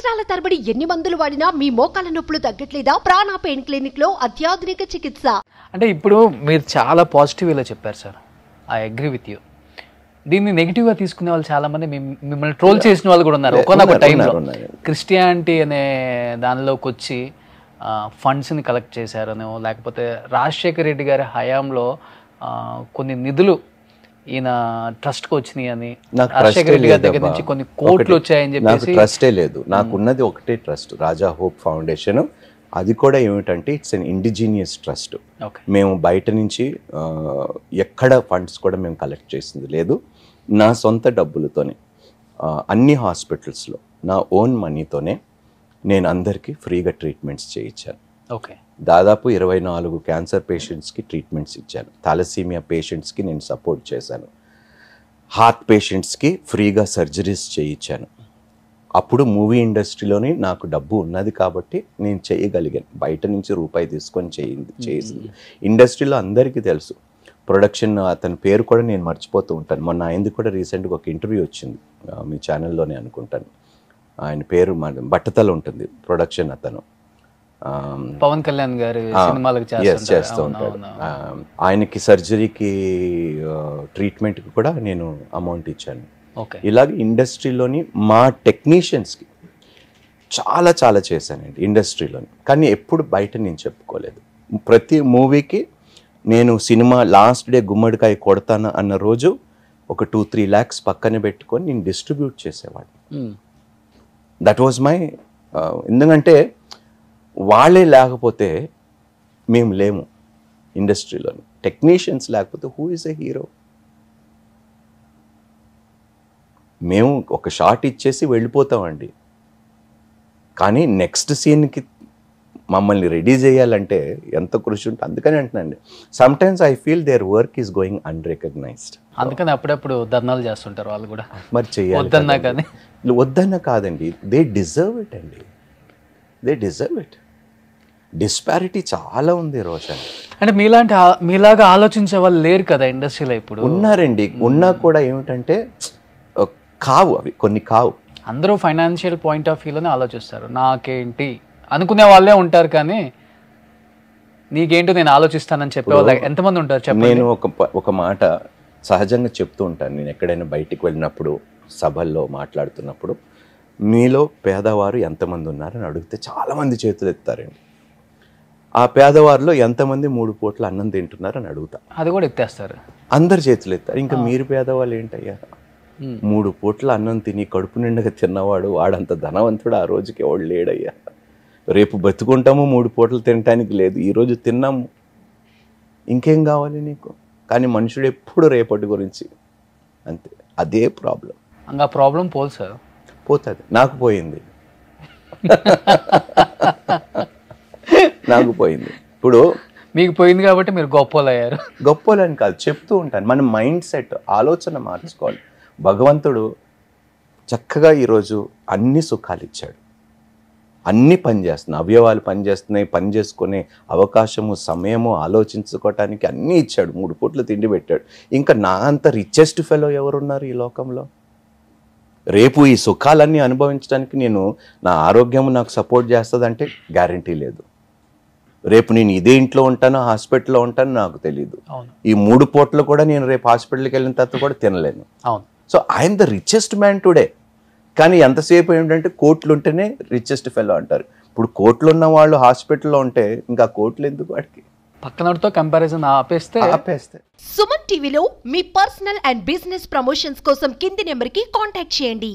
సంవత్సరాల తరబడి ఎన్ని మందులు వాడినా మీ మోకాల నొప్పులు తగ్గట్లేదా? ప్రాణ పెయిన్ క్లినిక్ లో అత్యాధునిక చికిత్స. అంటే ఇప్పుడు మీరు చాలా పాజిటివ్ ఇలా చెప్పారు sir, I agree with you. దీన్ని నెగిటివ్గా తీసుకునే వాళ్ళు చాలా మంది మిమ్మల్ని ట్రోల్ చేసిన వాళ్ళు కూడా ఉన్నారు. ఒకనొక టైంలో క్రిస్టియానిటీ అనే దానిలోకి వచ్చి ఫండ్స్ని కలెక్ట్ చేశారనో, లేకపోతే రాజశేఖర రెడ్డి గారి హయాంలో కొన్ని నిధులు ఈయన ట్రస్ట్కి వచ్చినాయి అని, రాజశేఖర రెడ్డి గారి దగ్గర నుంచి కొన్ని కోట్లు వచ్చాయని చెప్పేసి. ట్రస్టే లేదు, నాకున్నది ఒకటే ట్రస్ట్, రాజా హోప్ ఫౌండేషన్. అది కూడా ఏమిటంటే ఇట్స్ అన్ ఇండిజీనియస్ ట్రస్ట్. మేము బయట నుంచి ఎక్కడ ఫండ్స్ కూడా మేము కలెక్ట్ చేసింది లేదు. నా సొంత డబ్బులతోనే అన్ని హాస్పిటల్స్లో నా ఓన్ మనీతోనే నేను అందరికీ ఫ్రీగా ట్రీట్మెంట్స్ చేయించాను. ఓకే, దాదాపు 24 క్యాన్సర్ పేషెంట్స్కి ట్రీట్మెంట్స్ ఇచ్చాను. థాలసీమియా పేషెంట్స్కి నేను సపోర్ట్ చేశాను. హార్ట్ పేషెంట్స్కి ఫ్రీగా సర్జరీస్ చేయించాను. అప్పుడు మూవీ ఇండస్ట్రీలోని నాకు డబ్బు ఉన్నది కాబట్టి నేను చేయగలిగాను. బయట నుంచి రూపాయి తీసుకొని చేసింది ఇండస్ట్రీలో అందరికీ తెలుసు. ప్రొడక్షన్ అతని పేరు కూడా నేను మర్చిపోతూ ఉంటాను. మొన్న ఆయనది కూడా రీసెంట్గా ఒక ఇంటర్వ్యూ వచ్చింది మీ ఛానల్లోనే అనుకుంటాను. ఆయన పేరు బట్టతల ఉంటుంది, ప్రొడక్షన్ అతను. పవన్ కళ్యాణ్ గారు సినిమాలకు చేస్తూ ఉంటాడు. ఆయనకి సర్జరీకి ట్రీట్మెంట్కి కూడా నేను అమౌంట్ ఇచ్చాను. ఇలాగ ఇండస్ట్రీలోని మా టెక్నీషియన్స్కి చాలా చాలా చేశానండి ఇండస్ట్రీలోని. కానీ ఎప్పుడు బయట నేను చెప్పుకోలేదు. ప్రతి మూవీకి నేను సినిమా లాస్ట్ డే గుమ్మడికాయ కొడతాను అన్న రోజు ఒక 2-3 lakhs పక్కన పెట్టుకొని నేను డిస్ట్రిబ్యూట్ చేసేవాడిని. దట్ వాజ్ మై ఎందుకంటే వాళ్ళే లేకపోతే మేము లేము ఇండస్ట్రీలో. టెక్నీషియన్స్ లేకపోతే హూ ఈజ్ ఎ హీరో? మేము ఒక షాట్ ఇచ్చేసి వెళ్ళిపోతామండి, కానీ నెక్స్ట్ సీన్కి మమ్మల్ని రెడీ చేయాలంటే ఎంత కృషి ఉంటుంది. అందుకని అంటున్నాండి, sometimes I feel their work is going unrecognised. అందుకని అప్పుడప్పుడు ధర్నాలు చేస్తుంటారు వాళ్ళు కూడా. మరి చేయాలి, వద్దన్నా కాదండి, దే డిజర్వ్ ఇట్ అండి, దే డిజర్వ్ ఇట్. డిస్పారిటీ చాలా ఉంది రోషన్. అంటే మీలాగా ఆలోచించే వాళ్ళు లేరు కదా ఇండస్ట్రీలో ఇప్పుడు. ఉన్నారండి, ఉన్నా కూడా ఏమిటంటే కావు, అవి కొన్ని కావు. అందరూ ఫైనాన్షియల్ పాయింట్ ఆఫ్ వ్యూలోనే ఆలోచిస్తారు. నాకేంటి అనుకునే వాళ్ళే ఉంటారు, కానీ నీకేంటో నేను ఆలోచిస్తానని చెప్పేవాళ్ళు ఎంతమంది ఉంటారు చెప్పండి. నేను ఒక మాట సహజంగా చెప్తూ ఉంటాను. నేను ఎక్కడైనా బయటికి వెళ్ళినప్పుడు, సభల్లో మాట్లాడుతున్నప్పుడు, మీలో పేదవారు ఎంతమంది ఉన్నారని అడిగితే చాలామంది చేతులు ఎత్తారండి. ఆ పేదవారిలో ఎంతమంది 3 పూట్ల అన్నం తింటున్నారని అడుగుతా, అది కూడా ఎత్తేస్తారు. అందరు చేతులు ఎత్తారు. ఇంకా మీరు పేదవాళ్ళు ఏంటయ్యా? 3 పూట్ల అన్నం తిని కడుపు నిండగా తిన్నవాడు వాడంత ధనవంతుడు ఆ రోజుకి ఎవడు లేడయ్యా. రేపు బతుకుంటాము, 3 పూటలు తినటానికి లేదు, ఈరోజు తిన్నాము, ఇంకేం కావాలి నీకు? కానీ మనుషుడు ఎప్పుడు రేపటి గురించి అంతే. అదే ప్రాబ్లం. ఇంకా ప్రాబ్లం పోదు సార్, పోతుంది. నాకు పోయింది, నాకు పోయింది. ఇప్పుడు మీకు పోయింది కాబట్టి మీరు గొప్పలు అయ్యారు. గొప్పలని కాదు, చెప్తూ ఉంటాను. మన మైండ్ సెట్, ఆలోచన మార్చుకోవాలి. భగవంతుడు చక్కగా ఈరోజు అన్ని సుఖాలు ఇచ్చాడు, అన్నీ పనిచేస్తున్నాయి, అవయవాలు పనిచేస్తున్నాయి, పని చేసుకునే అవకాశము, సమయము, ఆలోచించుకోవటానికి అన్నీ ఇచ్చాడు. 3 పూట్ల తిండి పెట్టాడు. ఇంకా నా అంత రిచెస్ట్ ఫెలో ఎవరున్నారు ఈ లోకంలో? రేపు ఈ సుఖాలన్నీ అనుభవించడానికి నేను, నా ఆరోగ్యము నాకు సపోర్ట్ చేస్తుందంటే గ్యారంటీ లేదు. రేపు నేను ఇదే ఇంట్లో ఉంటానో హాస్పిటల్లో ఉంటానో నాకు తెలియదు. ఈ 3 పూటలు కూడా నేను రేపు హాస్పిటల్కి వెళ్ళిన తర్వాత కూడా తినలేను. So I'm the richest man today. కానీ ఎంతసేపు ఏంటంటే కోట్లు ఉంటేనే రిచెస్ట్ ఫెలో అంటారు. ఇప్పుడు కోట్లు ఉన్న వాళ్ళు హాస్పిటల్లో ఉంటే ఇంకా కోట్లు ఎందుకు వాడికి? పక్కనతో కంపారిజన్ ఆపేస్తే. సుమన్ టీవీలో మీ పర్సనల్ అండ్ బిజినెస్ ప్రమోషన్స్ కోసం కింది నెంబర్కి కాంటాక్ట్ చేయండి.